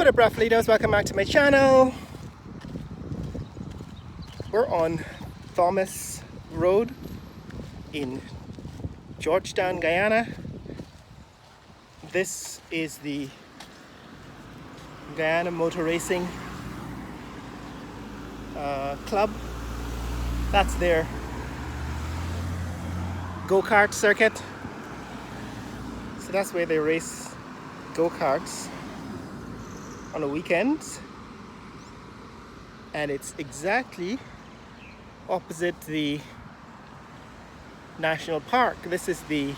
What up, rough leaders? Welcome back to my channel. We're on Thomas Road in Georgetown, Guyana. This is the Guyana Motor Racing Club. That's their go-kart circuit. So that's where they race go-karts on the weekends, and it's exactly opposite the national park. This is the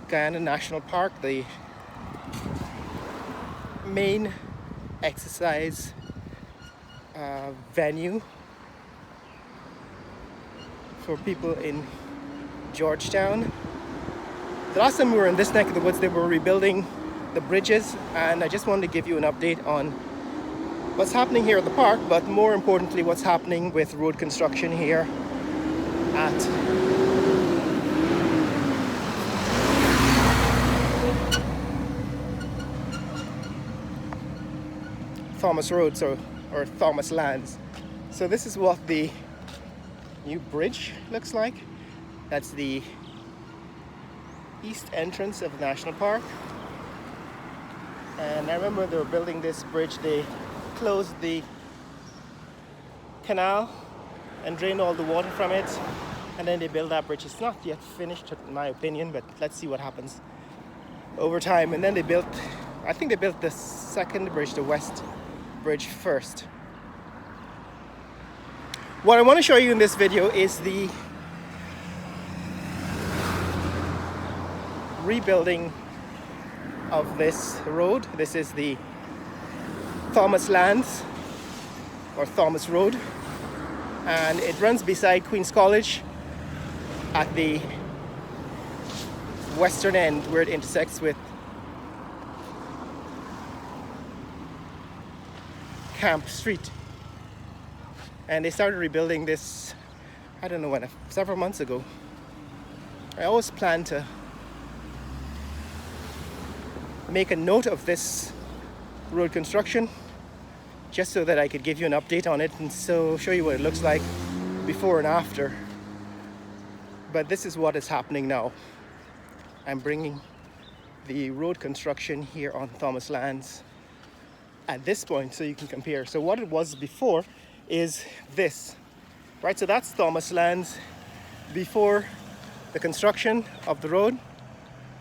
Guyana National Park, the main exercise venue for people in Georgetown. The last time we were in this neck of the woods, they were rebuilding the bridges, and I just wanted to give you an update on what's happening here at the park, but more importantly, what's happening with road construction here at Thomas Road, or Thomas Lands. So this is what the new bridge looks like. That's the east entrance of the national park. And I remember they were building this bridge, they closed the canal and drained all the water from it, and then they built that bridge. It's not yet finished in my opinion, but let's see what happens over time. And then they built, I think they built the second bridge, the west bridge, first. What I want to show you in this video is the rebuilding of this road. This is the Thomas Lands, or Thomas Road, and it runs beside Queen's College at the western end where it intersects with Camp Street. And they started rebuilding this, I don't know when, several months ago. I always planned to make a note of this road construction just so that I could give you an update on it and so show you what it looks like before and after. But this is what is happening now. I'm bringing the road construction here on Thomas Lands at this point so you can compare. So what it was before is this, right? So that's Thomas Lands before the construction of the road. You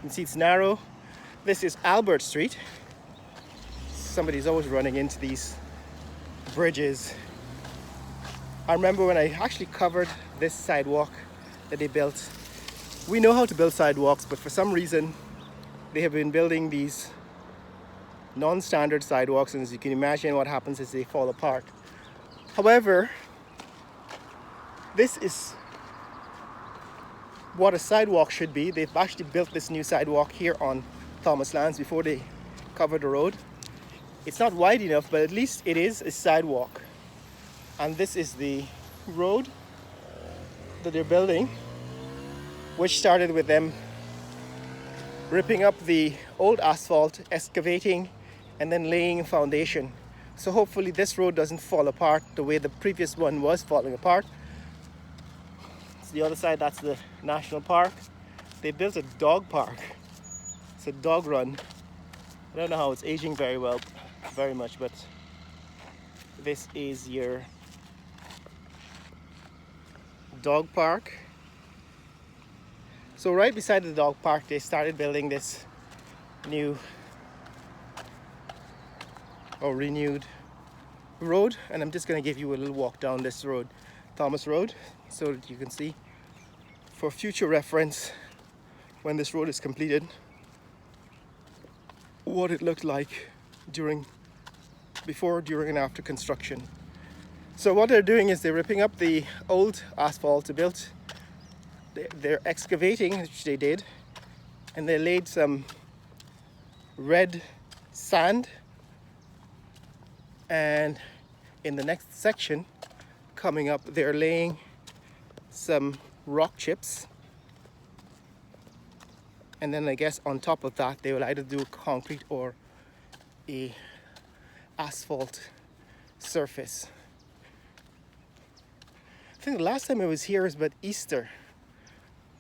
can see it's narrow. This is Albert Street. Somebody's always running into these bridges. I remember when I actually covered this sidewalk that they built. We know how to build sidewalks, but for some reason they have been building these non-standard sidewalks, and as you can imagine, what happens is they fall apart. However, this is what a sidewalk should be. They've actually built this new sidewalk here on Thomas Lands before they covered the road. It's not wide enough, but at least it is a sidewalk. And this is the road that they're building, which started with them ripping up the old asphalt, excavating, and then laying a foundation. So hopefully this road doesn't fall apart the way the previous one was falling apart. So the other side, that's the national park. They built a dog park. It's a dog run. I don't know how it's aging very much, but this is your dog park. So right beside the dog park, they started building this new or renewed road, and I'm just going to give you a little walk down this road, Thomas Road, so that you can see for future reference when this road is completed what it looked like before, during, and after construction. So what they're doing is they're ripping up the old asphalt to build. They're excavating, which they did, and they laid some red sand, and in the next section coming up, they're laying some rock chips And then I guess on top of that they will either do concrete or a asphalt surface. I think the last time I was here was about Easter,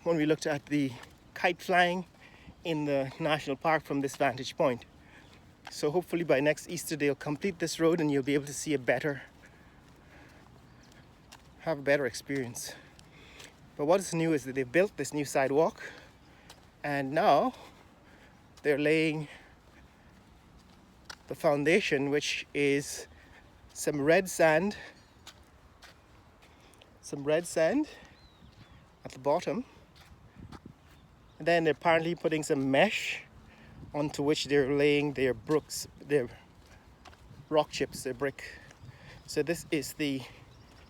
when we looked at the kite flying in the national park from this vantage point. So hopefully by next Easter they'll complete this road and you'll be able to see have a better experience. But what is new is that they've built this new sidewalk, and now they're laying the foundation, which is some red sand at the bottom. And then they're apparently putting some mesh onto which they're laying their rock chips, their brick. So this is the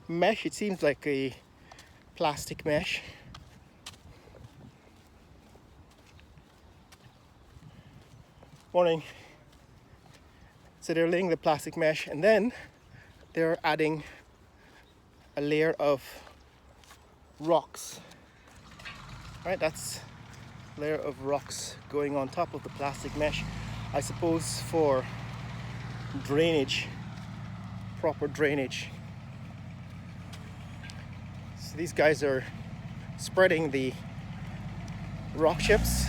mesh. It seems like a plastic mesh. Morning. So they're laying the plastic mesh, and then they're adding a layer of rocks. Right, that's a layer of rocks going on top of the plastic mesh, I suppose for drainage, proper drainage. So these guys are spreading the rock chips.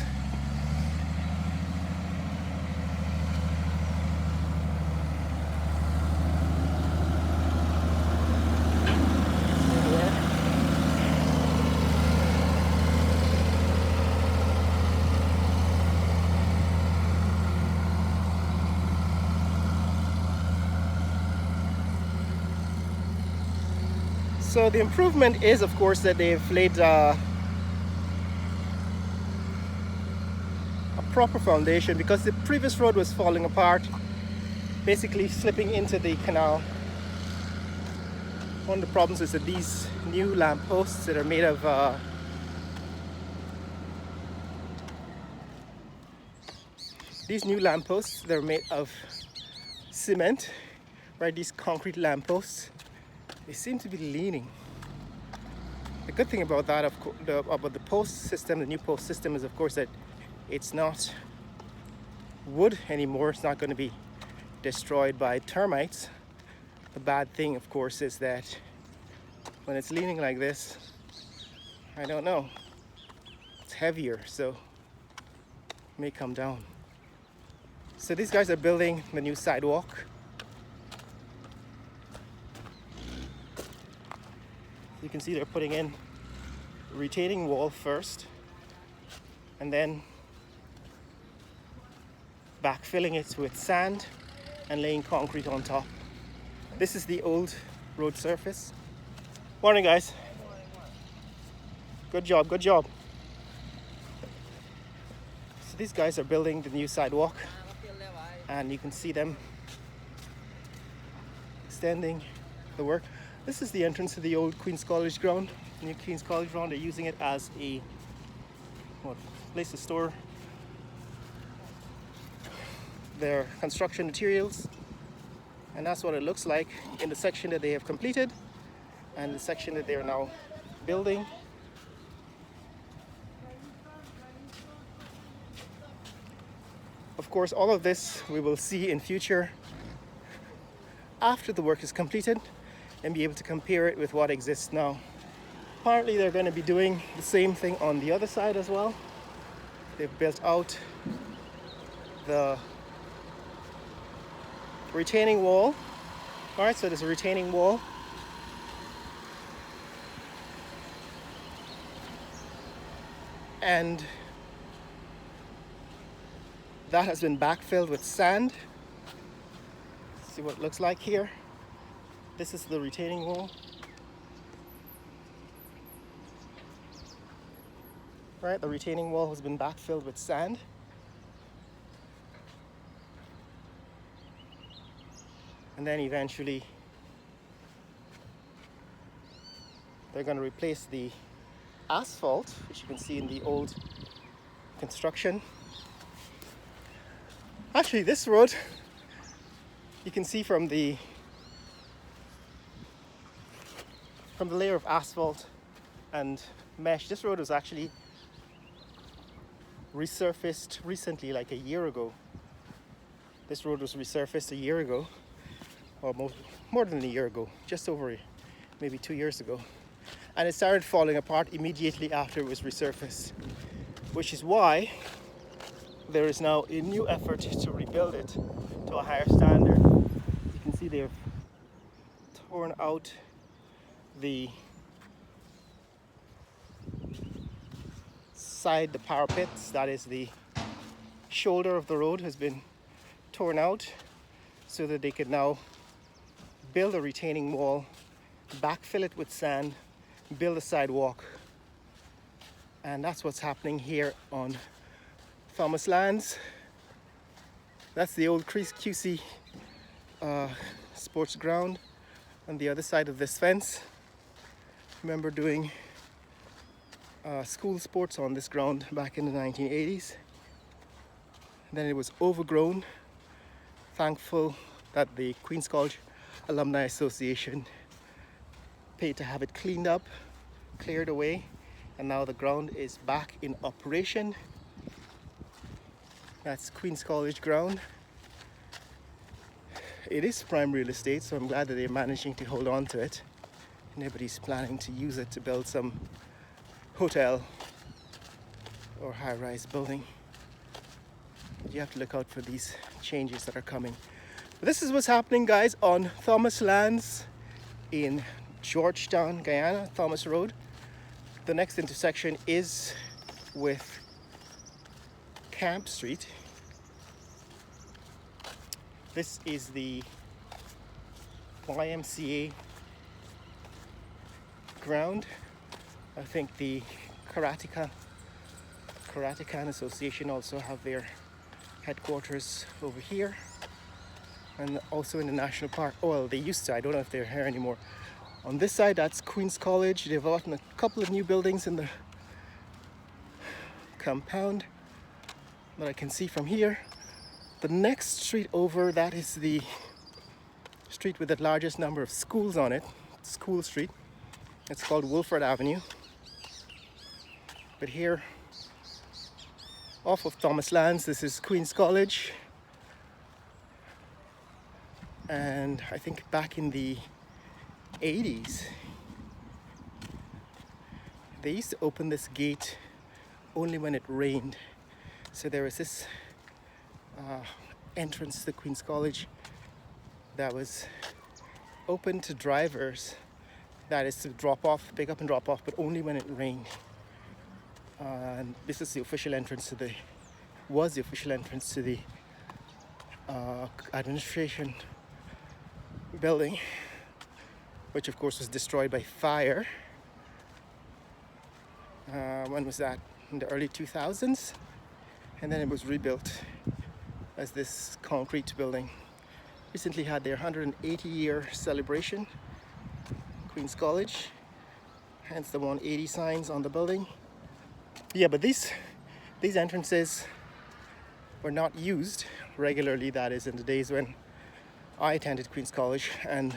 So the improvement is, of course, that they've laid a proper foundation, because the previous road was falling apart, basically slipping into the canal. One of the problems is that these new lampposts that are made of they're made of cement, right? These concrete lampposts, they seem to be leaning. The good thing about that, about the post system, the new post system, is of course that it's not wood anymore. It's not going to be destroyed by termites. The bad thing, of course, is that when it's leaning like this, I don't know, it's heavier, so it may come down. So these guys are building the new sidewalk. You can see they're putting in a retaining wall first, and then backfilling it with sand and laying concrete on top. This is the old road surface. Morning, guys. Good job, good job. So these guys are building the new sidewalk, and you can see them extending the work. This is the entrance to the old Queen's College ground. New Queen's College ground. They're using it as a place to store their construction materials, and that's what it looks like in the section that they have completed and the section that they are now building. Of course, all of this we will see in future after the work is completed and be able to compare it with what exists now. Apparently they're going to be doing the same thing on the other side as well. They've built out the retaining wall. All right, so there's a retaining wall. And that has been backfilled with sand. See what it looks like here. This is the retaining wall. Right, the retaining wall has been backfilled with sand. And then eventually they're going to replace the asphalt, which you can see in the old construction. Actually, this road, you can see from the layer of asphalt and mesh, this road was actually resurfaced recently, like a year ago. This road was resurfaced a year ago, or more than a year ago, just over maybe 2 years ago. And it started falling apart immediately after it was resurfaced, which is why there is now a new effort to rebuild it to a higher standard. You can see they've torn out the side, the parapets, that is the shoulder of the road has been torn out so that they could now build a retaining wall, backfill it with sand, build a sidewalk. And that's what's happening here on Thomas Lands. That's the old QC sports ground on the other side of this fence. Remember doing school sports on this ground back in the 1980s. Then it was overgrown. Thankful that the Queen's College Alumni Association paid to have it cleaned up, cleared away, and now the ground is back in operation. That's Queen's College ground. It is prime real estate, so I'm glad that they're managing to hold on to it. Nobody's planning to use it to build some hotel or high-rise building. You have to look out for these changes that are coming. But this is what's happening, guys, on Thomas Lands in Georgetown, Guyana, Thomas Road. The next intersection is with Camp Street. This is the YMCA ground. I think the Karatekan Association also have their headquarters over here, and also in the national park. Oh, well, they used to. I don't know if they're here anymore. On this side, that's Queen's College. They've gotten a couple of new buildings in the compound that I can see from here. The next street over, that is the street with the largest number of schools on it, School Street. It's called Wilford Avenue. But here, off of Thomas Lands, this is Queen's College. And I think back in the 80s, they used to open this gate only when it rained. So there was this entrance to Queen's College that was open to drivers, that is to drop off, pick up and drop off, but only when it rained. And this is the official entrance to the administration building, which of course was destroyed by fire. When was that? In the early 2000s, and then it was rebuilt as this concrete building. Recently had their 180-year celebration, Queen's College, hence the 180 signs on the building. Yeah, but these entrances were not used regularly, that is in the days when I attended Queen's College, and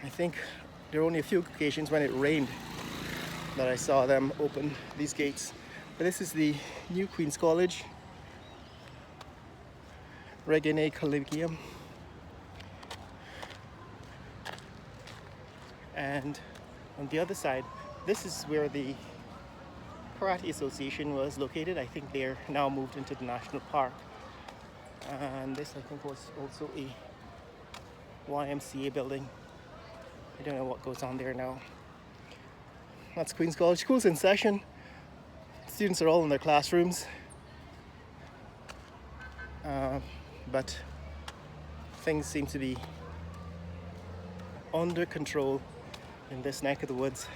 I think there were only a few occasions when it rained that I saw them open these gates. But this is the new Queen's College, Regine Collegium. And on the other side, this is where the Karate Association was located. I think they're now moved into the national park. And this, I think, was also a YMCA building. I don't know what goes on there now. That's Queen's College. School's in session. Students are all in their classrooms. But things seem to be under control in this neck of the woods.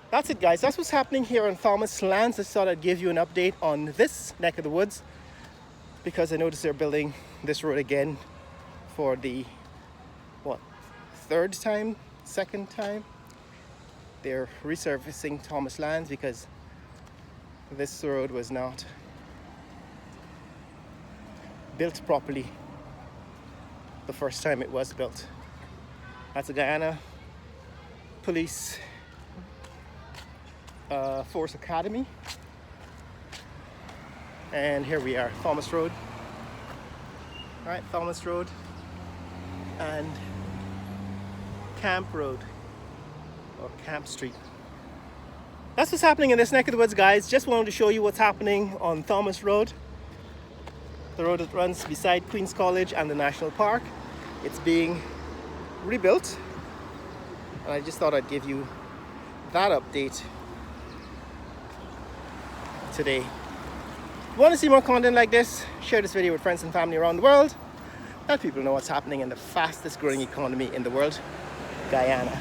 That's it, guys. That's what's happening here on Thomas Lands. I thought I'd give you an update on this neck of the woods because I noticed they're building this road again for the, second time? They're resurfacing Thomas Lands because this road was not built properly the first time it was built. That's a Guyana police Force Academy. And here we are, Thomas Road. All right, Thomas Road and Camp Road, or Camp Street. That's what's happening in this neck of the woods, guys. Just wanted to show you what's happening on Thomas Road, the road that runs beside Queen's College and the National Park. It's being rebuilt, and I just thought I'd give you that update today. If you want to see more content like this, share this video with friends and family around the world. Let people know what's happening in the fastest growing economy in the world, Guyana.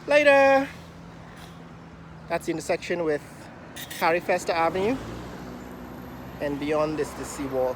Later! That's the intersection with Harry Festa Avenue, and beyond this the seawall.